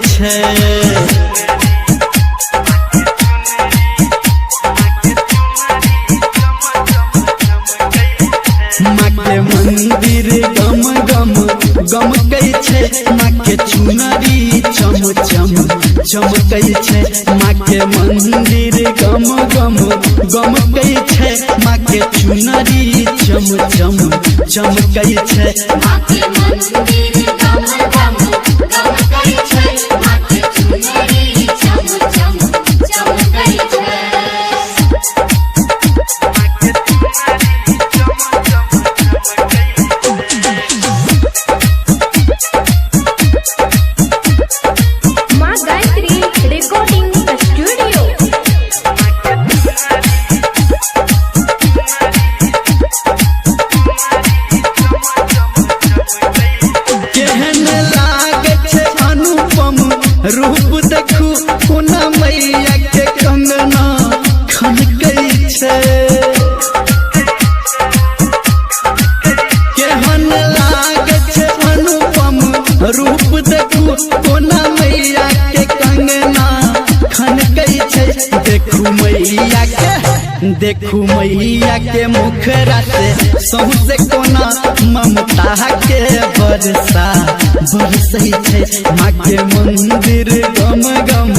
छै। माँ के मंदिर गम गम गमकै छै, माँ के चुनरी चम चम चमकै छै। माँ के मंदिर गम गम गमकै छै, माँ के चुनरी चम चम चमकै छै। माँ के मंदिर गम गम गमकै छै, माँ के चुनरी चम चम चमकै छै। रूप देखू कोना मैया के कंगना खनकै छै। केहन लागे छै अनुपम रूप देखू कोना मैया के कंगना खनकै छै। देखू मैया के मुखरा से सौंसे कोना ममता के बरसा बरसै छै। माँ के मंदिर गम गम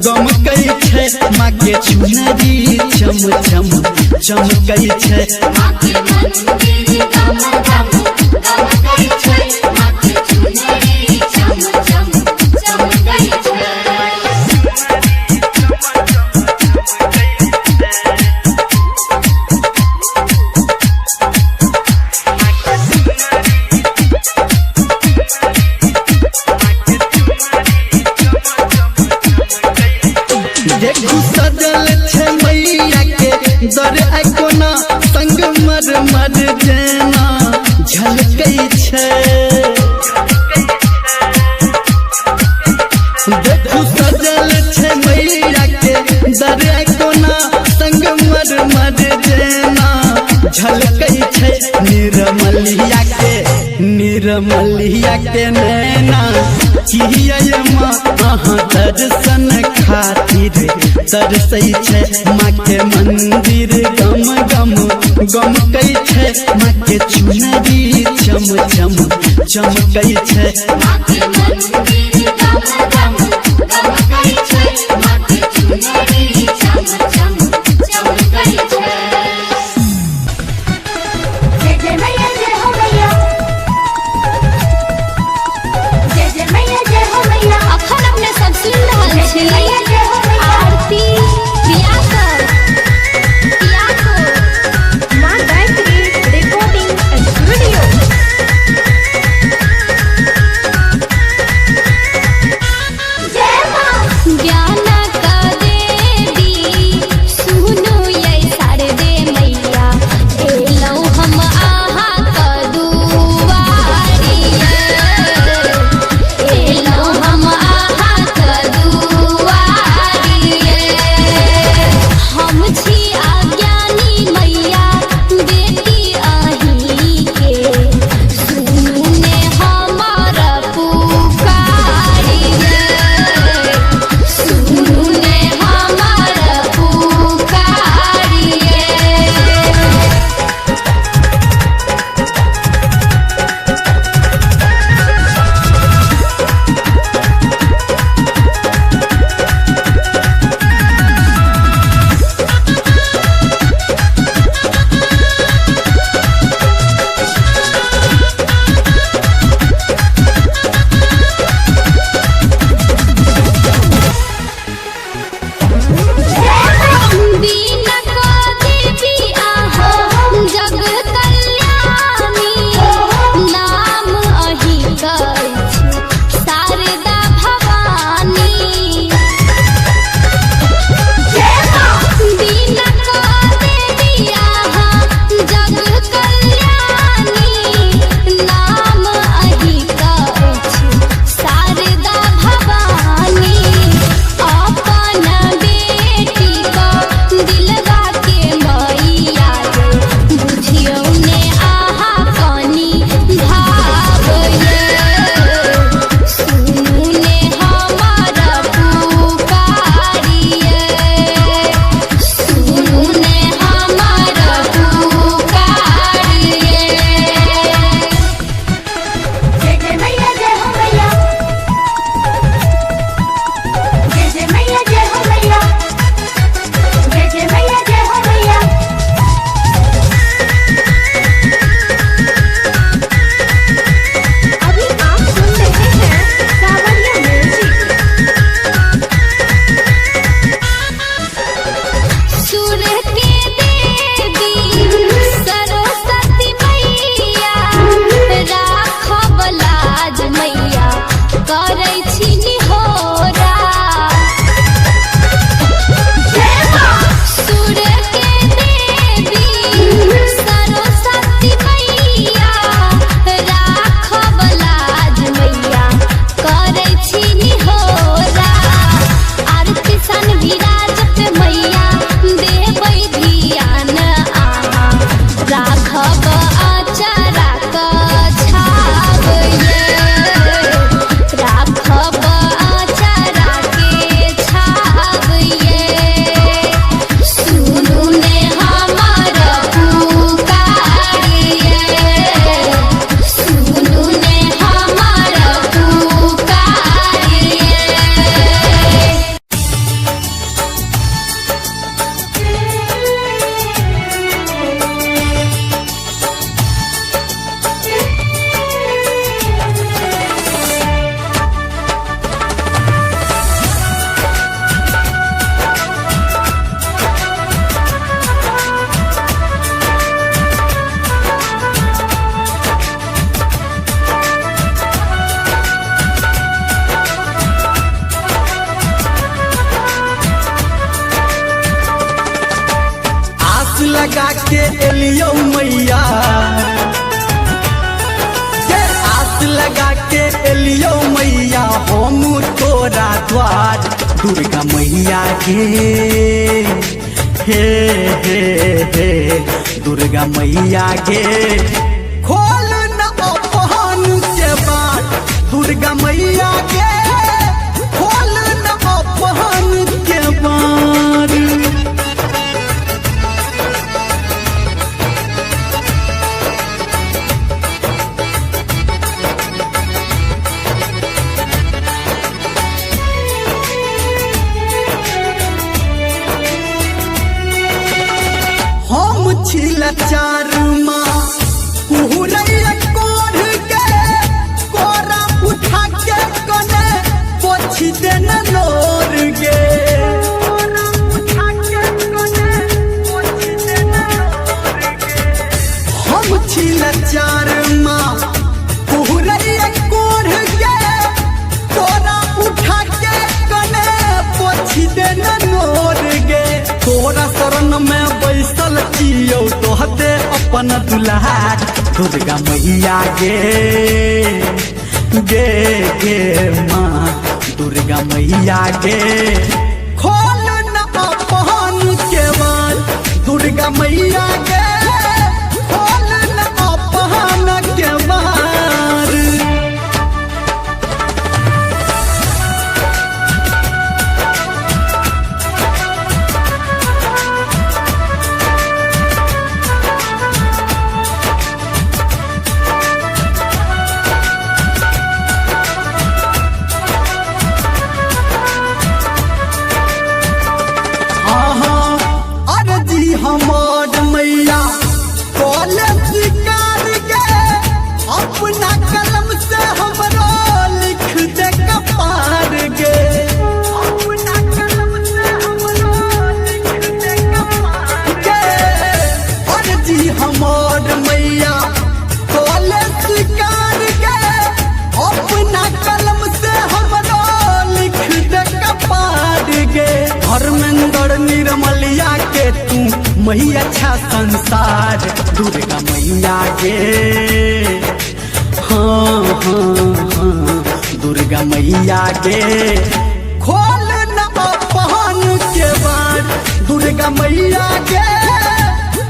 गमकै छै, माँ के चुनरी चम चम चमकै छै। माँ के मंदिर गम गम गमकै छै, माँ के चुनरी चम चम चमकै छै। देखू सजल छै मैया के दर कोना संग मर मर जेना झलकै छै। देखू सजल छै मैया के दर कोना संग मर मर जेना झलकै छै। निर्मलिया के नैना किया माँ अहाँ दर्शन खातिर तरसै छै। माँ के मंदिर गम गम गमकै छै, माँ के चुनरी चम चम चमकै छै। माँ के मंदिर गम गम गमकै छै, माँ के चुनरी चम चम चमकै छै। जय जय मैया जय हो मैया, जय जय मैया जय हो मैया। अखन अपने सब सुन रहल छी आरती माँ गायत्री रिकॉर्डिंग स्टूडियो। लगा के एलियो मैया के आस लगा के एलियो मैया हम तोरा द्वार दुर्गा मैया के हे हे हे दुर्गा मैया के खोल न अपहन के बाट दुर्गा मैया के खोल न अपहन के बाट। हम छिला चार माँ पुहरैया कोढ़ के कोरा उठा के कने पोछी देना नोर गे हम छिला चार माँ पुहरैया कोढ़ के कोरा उठा के कने पोछी देना नोर गे तोरा शरण में बैसल जियो तोहते अपन दुल्हा दुर्गा मैया गे गे गे माँ दुर्गा मैया गे खोल न अपहन के बार दुर्गा मैया गे खोल न अपहन के बार। हमार मैया कॉलेज शिकार के अपना कलम से हमरो लिख दे कपार गे अपना कलम से हमरो लिख दे कपार गे और जी हमार मैया कॉलेज शिकार के अपना कलम से हमरो लिख दे कपार गे धर्मेंद्र निर्मलिया के तू मैया अच्छा संसार दुर्गा मैया के हाँ हाँ हाँ दुर्गा मैया के खोल न अपहन के बार दुर्गा मैया के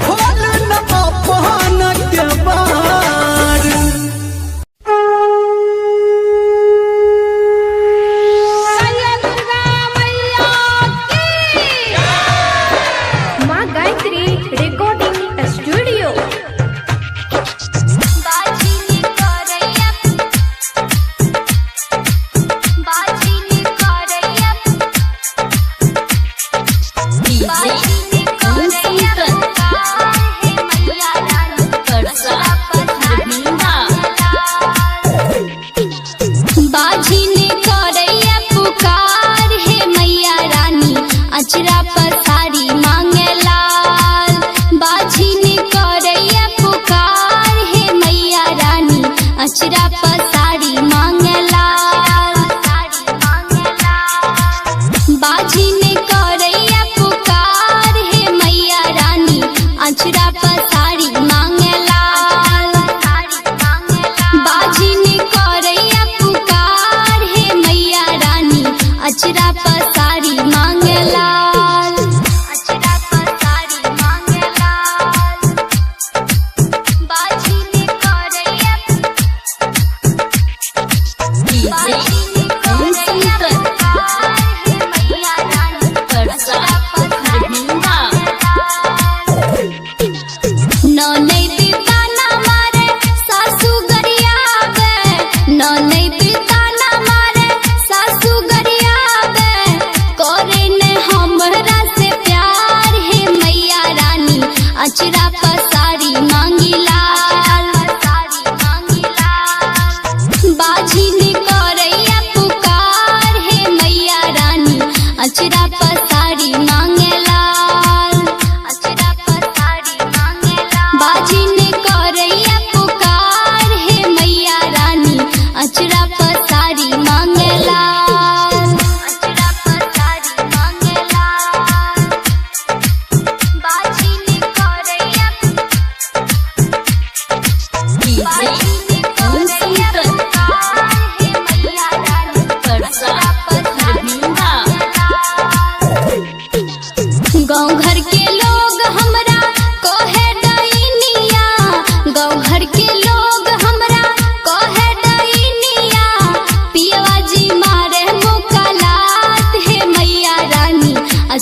खोल न अपहन के बार। बाजी नी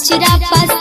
पचरा पस